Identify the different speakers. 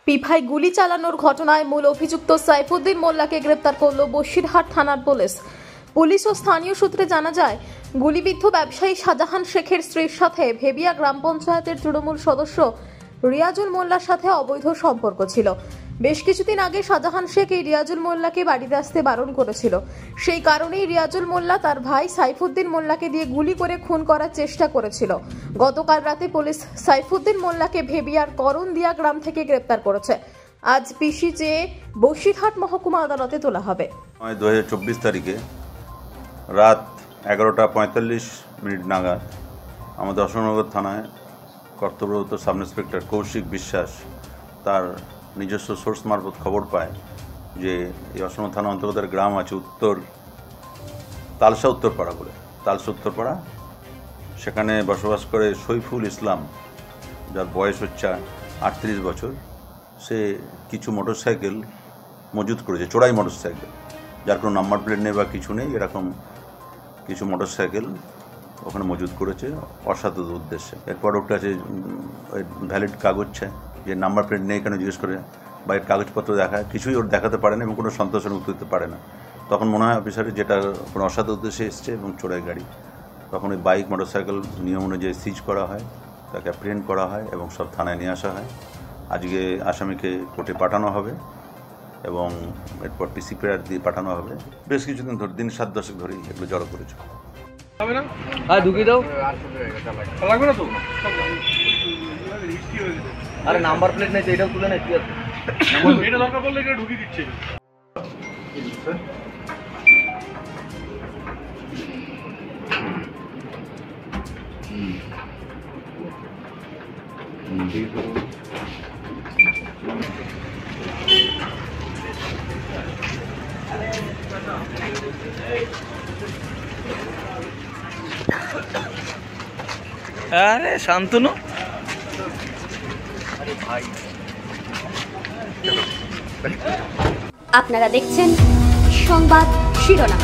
Speaker 1: পিফায় গুলি চালানোর ঘটনায় মূল অভিযুক্ত সাইফুদ্দিন মোল্লাকে গ্রেপ্তার করল বসিরহাট থানার পুলিশ ও স্থানীয় সূত্রে জানা যায়, গুলিবিদ্ধ ব্যবসায়ী শাহজাহান শেখের স্ত্রীর সাথে ভেবিয়া গ্রাম পঞ্চায়েতের তৃণমূল সদস্য রিয়াজুল মোল্লার সাথে অবৈধ সম্পর্ক ছিল। বেশ কিছুদিন আগে শাহজাহান শেখ এই রিয়াজুল মোল্লাকে বাড়িতে আসতে বারণ করেছিল। সেই কারণেই রিয়াজুল মোল্লা তার ভাই সাইফুদ্দিন মোল্লাকে দিয়ে গুলি করে খুন করার চেষ্টা করেছিল। গতকাল রাতে পুলিশ সাইফুদ্দিন মোল্লাকে ভেবিয়ার করণদিয়া গ্রাম থেকে গ্রেপ্তার করেছে। আজ পিসি চেয়ে বসিরহাট মহকুমা আদালতে তোলা হবে।
Speaker 2: 2024 তারিখে রাত 11:45 নাগাদ আমাদের অশোকনগর থানায় কর্তব্যরত সাব ইন্সপেক্টর কৌশিক বিশ্বাস তার নিজস্ব সোর্স মারফত খবর পায় যে এই অশোকনগর থানা অন্তর্গত গ্রাম আছে তালসা উত্তরপাড়া বলে, তালসা উত্তরপাড়া, সেখানে বসবাস করে সৈফুল ইসলাম, যার বয়স হচ্ছে 38 বছর। সে কিছু মোটরসাইকেল মজুত করেছে, চোরাই মোটরসাইকেল, যার কোনো নাম্বার প্লেট নেই বা কিছু নেই, এরকম কিছু মোটরসাইকেল ওখানে মজুত করেছে অসাধু উদ্দেশ্যে। এরপর ওটা আছে ভ্যালিড কাগজ চায়, যে নাম্বার প্লেট নেই কেন জিজ্ঞেস করে, বা এর কাগজপত্র দেখায়, কিছুই ওর দেখাতে পারে না এবং কোনো সন্তোষের মুক্ত দিতে পারে না। তখন মনে হয় অফিসারের যেটা কোনো অসাধু উদ্দেশ্যে এসছে এবং চোরাই গাড়ি। তখন ওই বাইক মোটরসাইকেল নিয়ম অনুযায়ী সিজ করা হয়, তাকে অ্যাপ্রিহেন্ড করা হয় এবং সব থানায় নিয়ে আসা হয়। আজকে আসামিকে কোর্টে পাঠানো হবে এবং এরপর পিসিপিআর দিয়ে পাঠানো হবে। বেশ কিছুদিন ধরে, দিন 7-10 ধরেই এগুলো জড়ো করেছে।
Speaker 3: ঢুকিয়ে দাও, লাগবে না তো, আরে নাম্বার প্লেট নেই, এটাও তুলে নেই, এটা দরকার পড়লে এটা ঢুকিয়ে দিচ্ছে। আরে শান্তনু,
Speaker 4: আপনারা দেখছেন সংবাদ শিরোনাম।